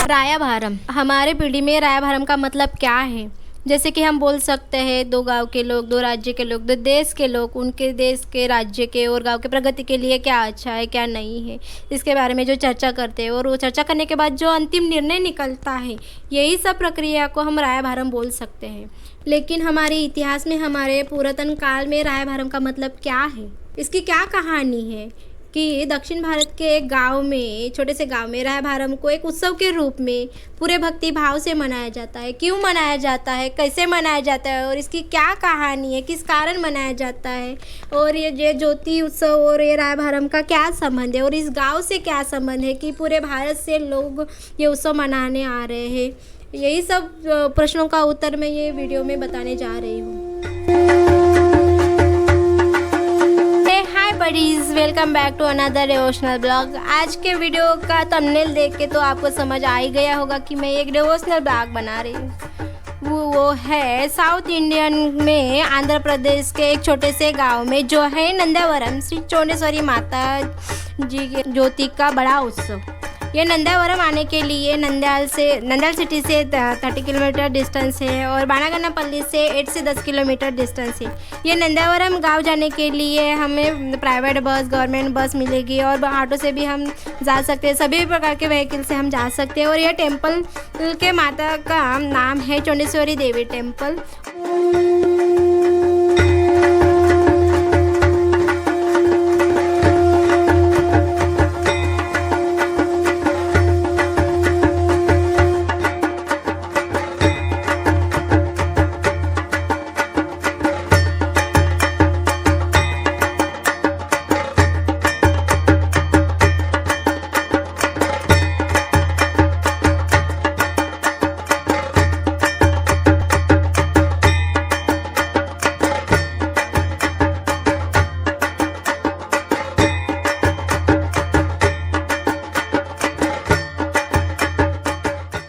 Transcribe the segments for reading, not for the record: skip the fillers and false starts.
रायाभारम। हमारे पीढ़ी में रायाभारम का मतलब क्या है? जैसे कि हम बोल सकते हैं, दो गांव के लोग, दो राज्य के लोग, दो देश के लोग, उनके देश के, राज्य के और गांव के प्रगति के लिए क्या अच्छा है क्या नहीं है, इसके बारे में जो चर्चा करते हैं और वो चर्चा करने के बाद जो अंतिम निर्णय निकलता है, यही सब प्रक्रिया को हम रायाभारम बोल सकते हैं। लेकिन हमारे इतिहास में, हमारे पुरातन काल में रायाभारम का मतलब क्या है, इसकी क्या कहानी है कि दक्षिण भारत के एक गांव में, छोटे से गांव में रायाभारम को एक उत्सव के रूप में पूरे भक्ति भाव से मनाया जाता है। क्यों मनाया जाता है, कैसे मनाया जाता है और इसकी क्या कहानी है, किस कारण मनाया जाता है, और ये ज्योति उत्सव और ये रायाभारम का क्या संबंध है और इस गांव से क्या संबंध है कि पूरे भारत से लोग ये उत्सव मनाने आ रहे हैं। यही सब प्रश्नों का उत्तर मैं ये वीडियो में बताने जा रही हूँ। Buddies, welcome back to another devotional blog. आज के वीडियो का थंबनेल देख के तो आपको समझ आ ही गया होगा कि मैं एक डिवोशनल ब्लॉग बना रही हूँ। वो है साउथ इंडियन में आंध्र प्रदेश के एक छोटे से गांव में जो है नंदावरम श्री चौंडेश्वरी माता जी के ज्योति का बड़ा उत्सव। ये नंदावरम आने के लिए नंद्याल सिटी से 30 किलोमीटर डिस्टेंस है और बाणागनापल्ली से 8 से 10 किलोमीटर डिस्टेंस है। ये नंदावरम गांव जाने के लिए हमें प्राइवेट बस, गवर्नमेंट बस मिलेगी और ऑटो से भी हम जा सकते हैं। सभी प्रकार के व्हीकल से हम जा सकते हैं। और यह टेम्पल के माता का नाम है चौंडेश्वरी देवी टेम्पल।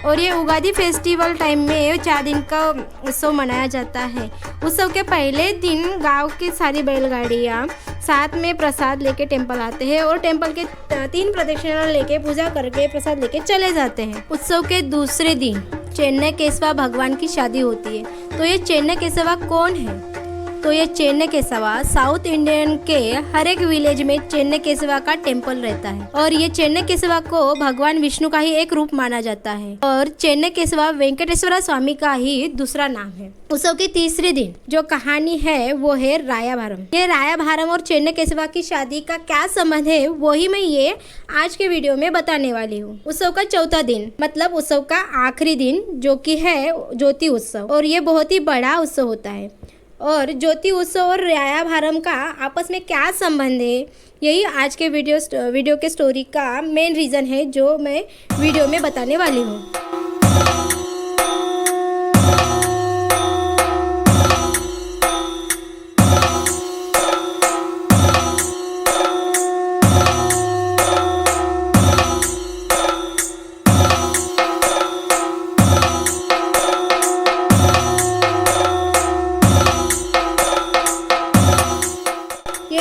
और ये उगादी फेस्टिवल टाइम में 4 दिन का उत्सव मनाया जाता है। उत्सव के पहले दिन गांव की सारी बैलगाड़ियाँ साथ में प्रसाद लेके टेंपल आते हैं और टेंपल के 3 प्रदक्षिणा लेके पूजा करके प्रसाद लेके चले जाते हैं। उत्सव के दूसरे दिन चेन्नई केशवा भगवान की शादी होती है। तो ये चेन्नई केशवा कौन है? तो ये चेन्नई केशवा साउथ इंडियन के हर एक विलेज में चेन्नई केशवा का टेम्पल रहता है और ये चेन्नई केशवा को भगवान विष्णु का ही एक रूप माना जाता है और चेन्नई केशवा वेंकटेश्वर स्वामी का ही दूसरा नाम है। उत्सव के तीसरे दिन जो कहानी है वो है रायाभारम। ये रायाभारम और चेन्नई केशवा की शादी का क्या संबंध है वही मैं ये आज के वीडियो में बताने वाली हूँ। उत्सव का चौथा दिन मतलब उत्सव का आखिरी दिन जो कि है ज्योति उत्सव और ये बहुत ही बड़ा उत्सव होता है। और ज्योति उत्सव और रायाभारम का आपस में क्या संबंध है, यही आज के वीडियो के स्टोरी का मेन रीज़न है जो मैं वीडियो में बताने वाली हूँ।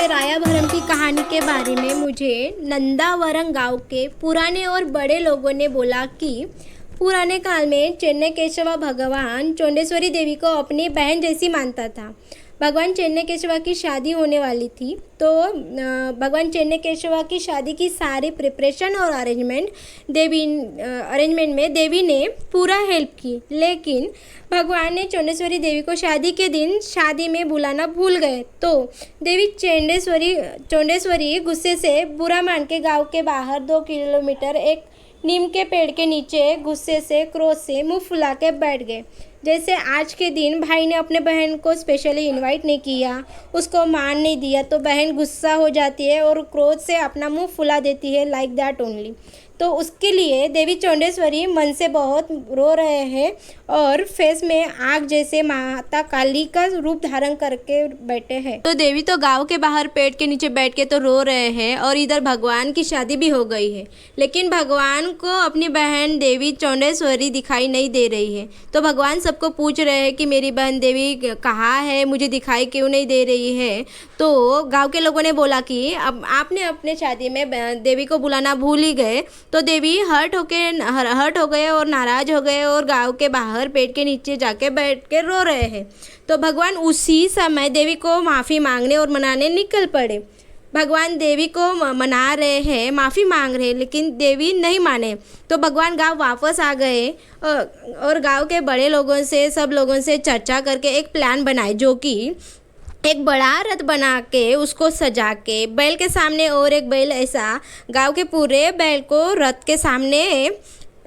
रायाभारम की कहानी के बारे में मुझे नंदावरम गांव के पुराने और बड़े लोगों ने बोला कि पुराने काल में चेन्नई केशवा भगवान चौंडेश्वरी देवी को अपनी बहन जैसी मानता था। भगवान चेन्नई केशवा की शादी होने वाली थी तो भगवान चेन्नई केशवा की शादी की सारी प्रिपरेशन और अरेंजमेंट में देवी ने पूरा हेल्प की। लेकिन भगवान ने चौंडेश्वरी देवी को शादी के दिन शादी में बुलाना भूल गए तो देवी चौंडेश्वरी गुस्से से बुरा मान के गांव के बाहर 2 किलोमीटर एक नीम के पेड़ के नीचे गुस्से से, क्रोध से मुंह फुला के बैठ गए। जैसे आज के दिन भाई ने अपने बहन को स्पेशली इनवाइट नहीं किया, उसको मान नहीं दिया, तो बहन गुस्सा हो जाती है और क्रोध से अपना मुंह फुला देती है, लाइक दैट ओनली। तो उसके लिए देवी चौंडेश्वरी मन से बहुत रो रहे हैं और फेस में आग जैसे माता काली का रूप धारण करके बैठे हैं। तो देवी तो गांव के बाहर पेड़ के नीचे बैठ के तो रो रहे हैं और इधर भगवान की शादी भी हो गई है, लेकिन भगवान को अपनी बहन देवी चौंडेश्वरी दिखाई नहीं दे रही है। तो भगवान सबको पूछ रहे हैं कि मेरी बहन देवी कहाँ है, मुझे दिखाई क्यों नहीं दे रही है। तो गाँव के लोगों ने बोला कि अब आपने अपने शादी में देवी को बुलाना भूल ही गए। तो देवी हर्ट हो गए और नाराज हो गए और गांव के बाहर पेड़ के नीचे जाके बैठ के रो रहे हैं। तो भगवान उसी समय देवी को माफ़ी मांगने और मनाने निकल पड़े। भगवान देवी को मना रहे हैं, माफ़ी मांग रहे हैं, लेकिन देवी नहीं माने। तो भगवान गांव वापस आ गए और गांव के बड़े लोगों से, सब लोगों से चर्चा करके एक प्लान बनाए, जो कि एक बड़ा रथ बना के उसको सजा के बैल के सामने और एक बैल ऐसा गांव के पूरे बैल को रथ के सामने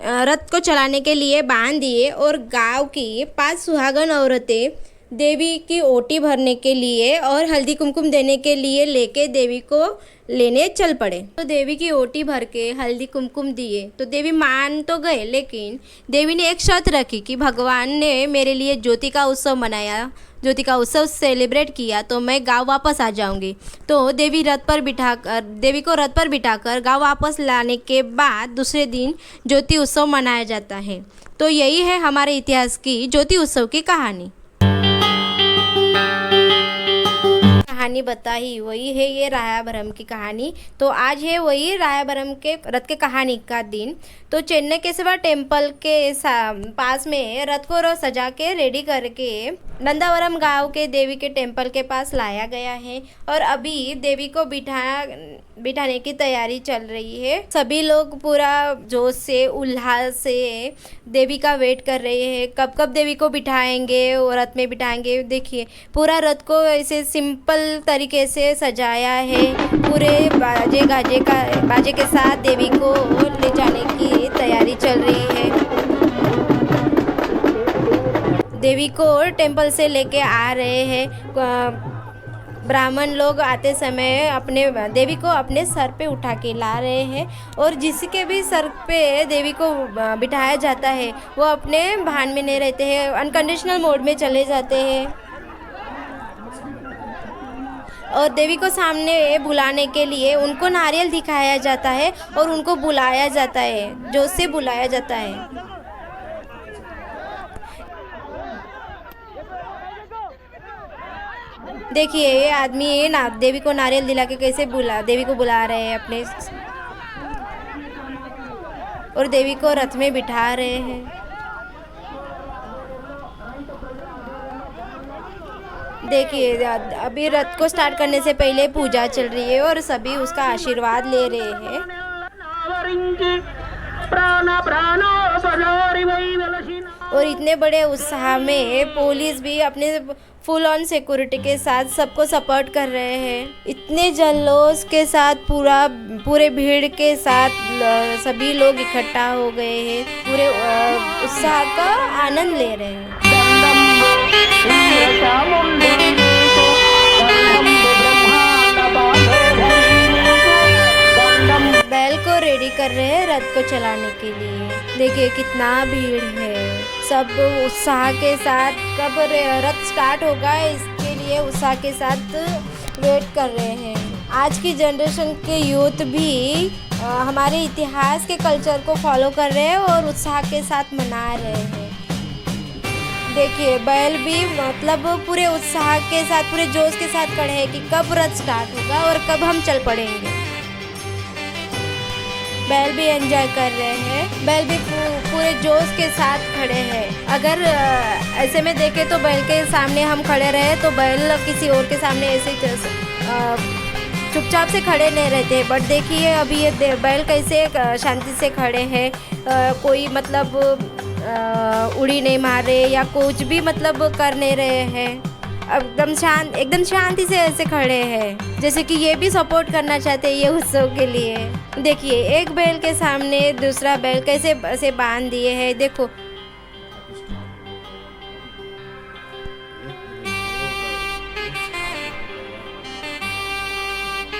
रथ को चलाने के लिए बांध दिए और गांव की 5 सुहागन औरतें देवी की ओटी भरने के लिए और हल्दी कुमकुम देने के लिए लेके देवी को लेने चल पड़े। तो देवी की ओटी भर के हल्दी कुमकुम दिए तो देवी मान तो गए, लेकिन देवी ने एक शर्त रखी कि भगवान ने मेरे लिए ज्योति का उत्सव मनाया, ज्योति का उत्सव सेलिब्रेट किया, तो मैं गांव वापस आ जाऊंगी। तो देवी को रथ पर बिठाकर गांव वापस लाने के बाद दूसरे दिन ज्योति उत्सव मनाया जाता है। तो यही है हमारे इतिहास की ज्योति उत्सव की कहानी बताई, वही है ये राया भरम की कहानी। तो आज है वही राया भरम के रथ के कहानी का दिन। तो चेन्नई केशवा टेम्पल के पास में रथ को सजा के रेडी करके नंदावरम गांव के देवी के टेम्पल के पास लाया गया है और अभी देवी को बिठाने की तैयारी चल रही है। सभी लोग पूरा जोश से, उल्लास से देवी का वेट कर रहे हैं, कब कब देवी को बिठाएंगे और रथ में बिठाएंगे। देखिए पूरा रथ को ऐसे सिंपल तरीके से सजाया है, पूरे बाजे के साथ देवी को ले जाने की तैयारी चल रही है। देवी को टेम्पल से लेके आ रहे हैं। ब्राह्मण लोग आते समय अपने देवी को अपने सर पे उठा के ला रहे हैं और जिसके भी सर पे देवी को बिठाया जाता है वो अपने भान में नहीं रहते हैं, अनकंडीशनल मोड में चले जाते हैं। और देवी को सामने बुलाने के लिए उनको नारियल दिखाया जाता है और उनको बुलाया जाता है, जोश से बुलाया जाता है। देखिए ये आदमी देवी को नारियल दिला के कैसे देवी को बुला रहे हैं अपने, और देवी को रथ में बिठा रहे हैं। देखिए अभी रथ को स्टार्ट करने से पहले पूजा चल रही है और सभी उसका आशीर्वाद ले रहे हैं। और इतने बड़े उत्साह में पुलिस भी अपने फुल ऑन सिक्योरिटी के साथ सबको सपोर्ट कर रहे हैं। इतने जल्लोष के साथ पूरे भीड़ के साथ सभी लोग इकट्ठा हो गए हैं, पूरे उत्साह का आनंद ले रहे हैं। बैल को रेडी कर रहे हैं रथ को चलाने के लिए। देखिए कितना भीड़ है, सब उत्साह के साथ कब रथ स्टार्ट होगा इसके लिए उत्साह के साथ वेट कर रहे हैं। आज की जनरेशन के यूथ भी हमारे इतिहास के कल्चर को फॉलो कर रहे हैं और उत्साह के साथ मना रहे हैं। देखिए बैल भी मतलब पूरे उत्साह के साथ, पूरे जोश के साथ खड़े हैं कि कब रथ स्टार्ट होगा और कब हम चल पड़ेंगे। बैल भी एंजॉय कर रहे हैं, बैल भी पूरे जोश के साथ खड़े हैं। अगर ऐसे में देखें तो बैल के सामने हम खड़े रहे तो बैल किसी और के सामने ऐसे चुपचाप से खड़े नहीं रहते। बट देखिए अभी ये बैल कैसे शांति से खड़े हैं, कोई मतलब उड़ी नहीं मार रहे या कुछ भी मतलब कर नहीं रहे हैं। एकदम शांति से ऐसे खड़े हैं, जैसे कि ये भी सपोर्ट करना चाहते हैं ये उत्सव के लिए। देखिए एक बैल के सामने दूसरा बैल कैसे ऐसे बांध दिए हैं, देखो।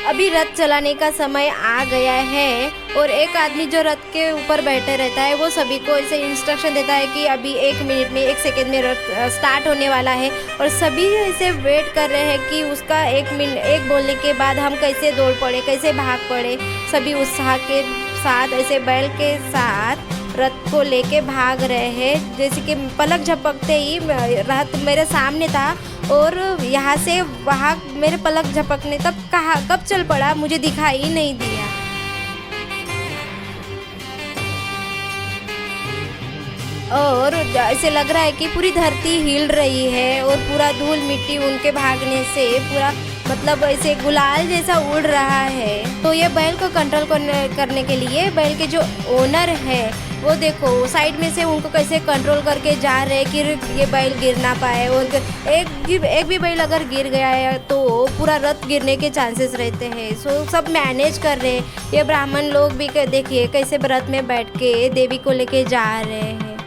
अभी रथ चलाने का समय आ गया है और एक आदमी जो रथ के ऊपर बैठे रहता है वो सभी को ऐसे इंस्ट्रक्शन देता है कि अभी 1 मिनट में 1 सेकेंड में रथ स्टार्ट होने वाला है। और सभी ऐसे वेट कर रहे हैं कि उसका 1 बोलने के बाद हम कैसे दौड़ पड़े, कैसे भाग पड़े। सभी उत्साह के साथ ऐसे बैल के साथ रथ को लेके भाग रहे हैं। जैसे कि पलक झपकते ही रथ मेरे सामने था और यहाँ से वहाँ मेरे पलक झपकने कब चल पड़ा मुझे दिखाई ही नहीं दिया। और ऐसे लग रहा है कि पूरी धरती हिल रही है और पूरा धूल मिट्टी उनके भागने से पूरा मतलब ऐसे गुलाल जैसा उड़ रहा है। तो ये बैल को कंट्रोल करने के लिए बैल के जो ओनर है वो देखो साइड में से उनको कैसे कंट्रोल करके जा रहे हैं कि ये बैल गिर ना पाए। और एक भी बैल अगर गिर गया है तो पूरा रथ गिरने के चांसेस रहते हैं। सो सब मैनेज कर रहे हैं। ये ब्राह्मण लोग भी देखिए कैसे रथ में बैठ के देवी को लेके जा रहे हैं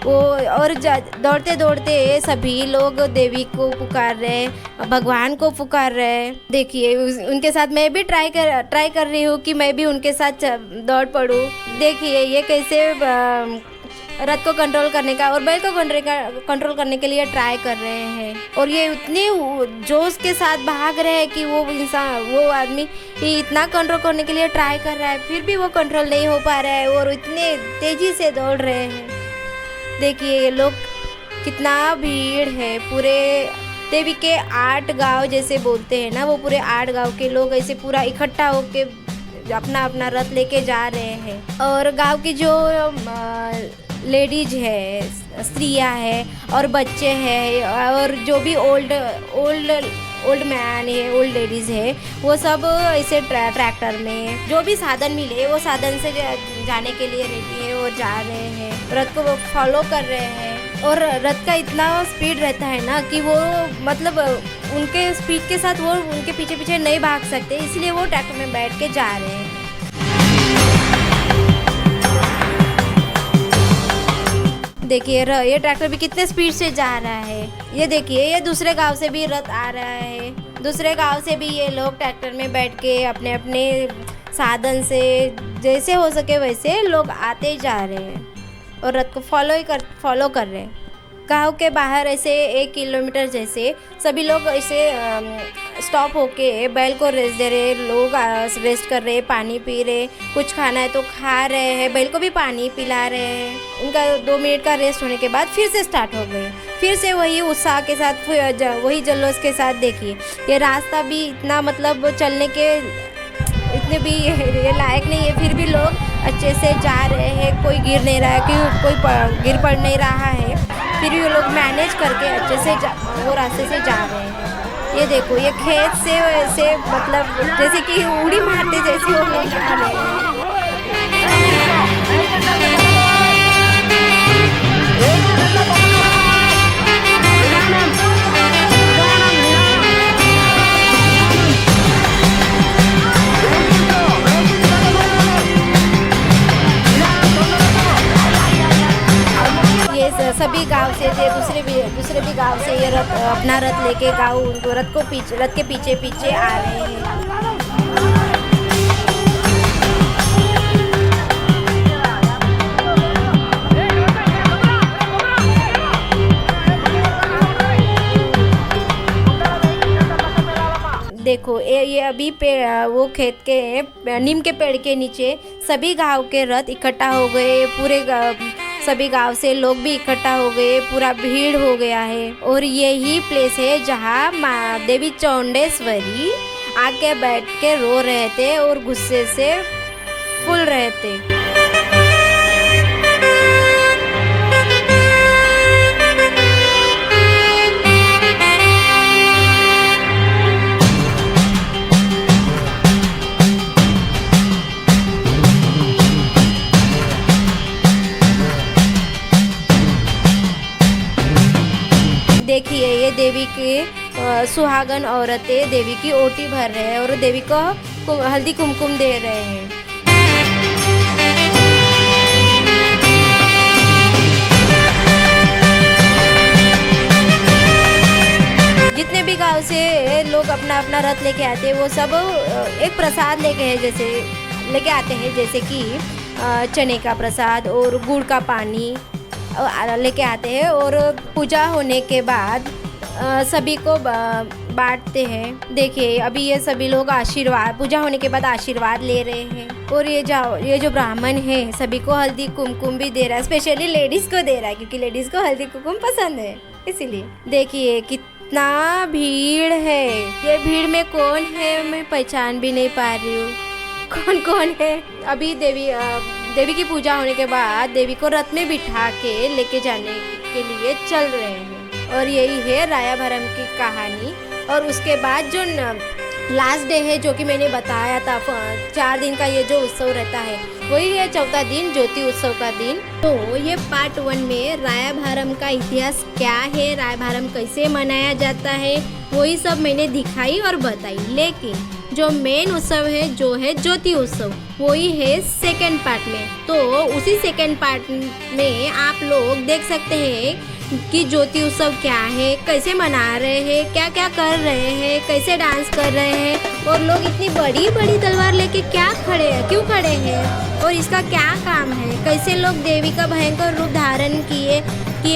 वो। और दौड़ते दौड़ते सभी लोग देवी को पुकार रहे हैं, भगवान को पुकार रहे हैं। देखिए उनके साथ मैं भी ट्राई कर रही हूँ कि मैं भी उनके साथ दौड़ पड़ूँ। देखिए ये कैसे रथ को कंट्रोल करने का और बैल को कंट्रोल करने के लिए ट्राई कर रहे हैं। और ये उतने जोश के साथ भाग रहे हैं कि वो आदमी इतना कंट्रोल करने के लिए ट्राई कर रहा है फिर भी वो कंट्रोल नहीं हो पा रहा है और इतने तेज़ी से दौड़ रहे हैं। देखिए ये लोग कितना भीड़ है। पूरे देवी के 8 गांव जैसे बोलते हैं ना, वो पूरे 8 गांव के लोग ऐसे पूरा इकट्ठा होके अपना अपना रथ लेके जा रहे हैं। और गांव की जो लेडीज है, स्त्रियां है और बच्चे हैं और जो भी ओल्ड मैन है, ओल्ड लेडीज है, वो सब ऐसे ट्रैक्टर में जो भी साधन मिले वो साधन से जाने के लिए रेडी है और जा रहे हैं। रथ को वो फॉलो कर रहे हैं। और रथ का इतना स्पीड रहता है ना कि वो मतलब उनके स्पीड के साथ वो उनके पीछे पीछे नहीं भाग सकते, इसलिए वो ट्रैक्टर में बैठ के जा रहे हैं। देखिए ये ट्रैक्टर भी कितने स्पीड से जा रहा है। ये देखिए ये दूसरे गांव से भी रथ आ रहा है। दूसरे गांव से भी ये लोग ट्रैक्टर में बैठ के अपने अपने साधन से जैसे हो सके वैसे लोग आते जा रहे हैं और रथ को फॉलो कर रहे हैं। गांव के बाहर ऐसे 1 किलोमीटर जैसे सभी लोग ऐसे स्टॉप होके बैल को रेस्ट दे रहे। लोग रेस्ट कर रहे, पानी पी रहे, कुछ खाना है तो खा रहे हैं, बैल को भी पानी पिला रहे हैं। उनका 2 मिनट का रेस्ट होने के बाद फिर से स्टार्ट हो गए, फिर से वही उत्साह के साथ वही जल्लोष के साथ। देखिए ये रास्ता भी इतना मतलब चलने के इतने भी ये लायक नहीं है, फिर भी लोग अच्छे से जा रहे हैं। कोई गिर नहीं रहा है, कोई गिर पड़ नहीं रहा है, फिर भी वो लोग मैनेज करके अच्छे से वो रास्ते से जा रहे हैं। ये देखो ये खेत से वैसे मतलब जैसे कि उड़ी मारते जैसे वो लोग जा रहे हैं। सभी गांव से थे, दूसरे भी गांव से ये अपना रथ लेके रथ के पीछे पीछे आ रहे हैं। देखो ये अभी वो खेत के नीम के पेड़ के नीचे सभी गांव के रथ इकट्ठा हो गए। सभी गांव से लोग भी इकट्ठा हो गए, पूरा भीड़ हो गया है। और यही प्लेस है जहां माँ देवी चौंडेश्वरी आके बैठ के रो रहे थे और गुस्से से फूल रहे थे। देखिए ये देवी के सुहागन औरतें देवी की ओटी भर रहे हैं और देवी को हल्दी कुमकुम दे रहे हैं। जितने भी गांव से लोग अपना अपना रथ लेके आते हैं वो सब एक प्रसाद लेके आते हैं, जैसे कि चने का प्रसाद और गुड़ का पानी लेके आते हैं और पूजा होने के बाद सभी को बांटते हैं। देखिए अभी ये सभी लोग पूजा होने के बाद आशीर्वाद ले रहे हैं और ये जो ब्राह्मण है सभी को हल्दी कुमकुम भी दे रहा है, स्पेशली लेडीज़ को दे रहा है क्योंकि लेडीज़ को हल्दी कुमकुम पसंद है इसीलिए। देखिए कितना भीड़ है, ये भीड़ में कौन है मैं पहचान भी नहीं पा रही हूँ कौन है। अभी देवी की पूजा होने के बाद देवी को रथ में बिठा के लेके जाने के लिए चल रहे हैं और यही है राया भरम की कहानी। और उसके बाद जो लास्ट डे है जो कि मैंने बताया था 4 दिन का ये जो उत्सव रहता है वही है चौथा दिन ज्योति उत्सव का दिन। तो ये पार्ट 1 में राया भरम का इतिहास क्या है, राया भरम कैसे मनाया जाता है वही सब मैंने दिखाई और बताई। लेकिन जो मेन उत्सव है जो है ज्योति उत्सव वही है सेकंड पार्ट में। तो उसी सेकंड पार्ट में आप लोग देख सकते हैं कि ज्योति उत्सव क्या है, कैसे मना रहे हैं, क्या क्या कर रहे हैं, कैसे डांस कर रहे हैं और लोग इतनी बड़ी बड़ी तलवार लेके क्यों खड़े हैं और इसका क्या काम है, कैसे लोग देवी का भयंकर रूप धारण किए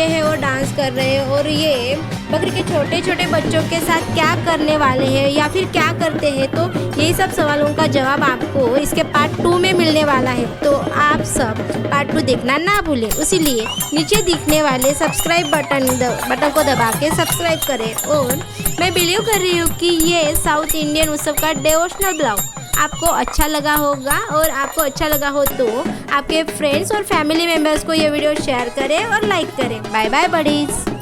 हैं और डांस कर रहे हैं और ये बकरी के छोटे छोटे बच्चों के साथ क्या करने वाले हैं या फिर क्या करते हैं। तो यही सब सवालों का जवाब आपको इसके पार्ट 2 में मिलने वाला है। तो आप सब पार्ट 2 देखना ना भूलें, इसीलिए नीचे दिखने वाले सब्सक्राइब बटन को दबा के सब्सक्राइब करें। और मैं बिलीव कर रही हूँ कि ये साउथ इंडियन उत्सव का डिवोशनल ब्लॉग आपको अच्छा लगा होगा और आपको अच्छा लगा हो तो आपके फ्रेंड्स और फैमिली मेम्बर्स को ये वीडियो शेयर करें और लाइक करें। Bye bye buddies.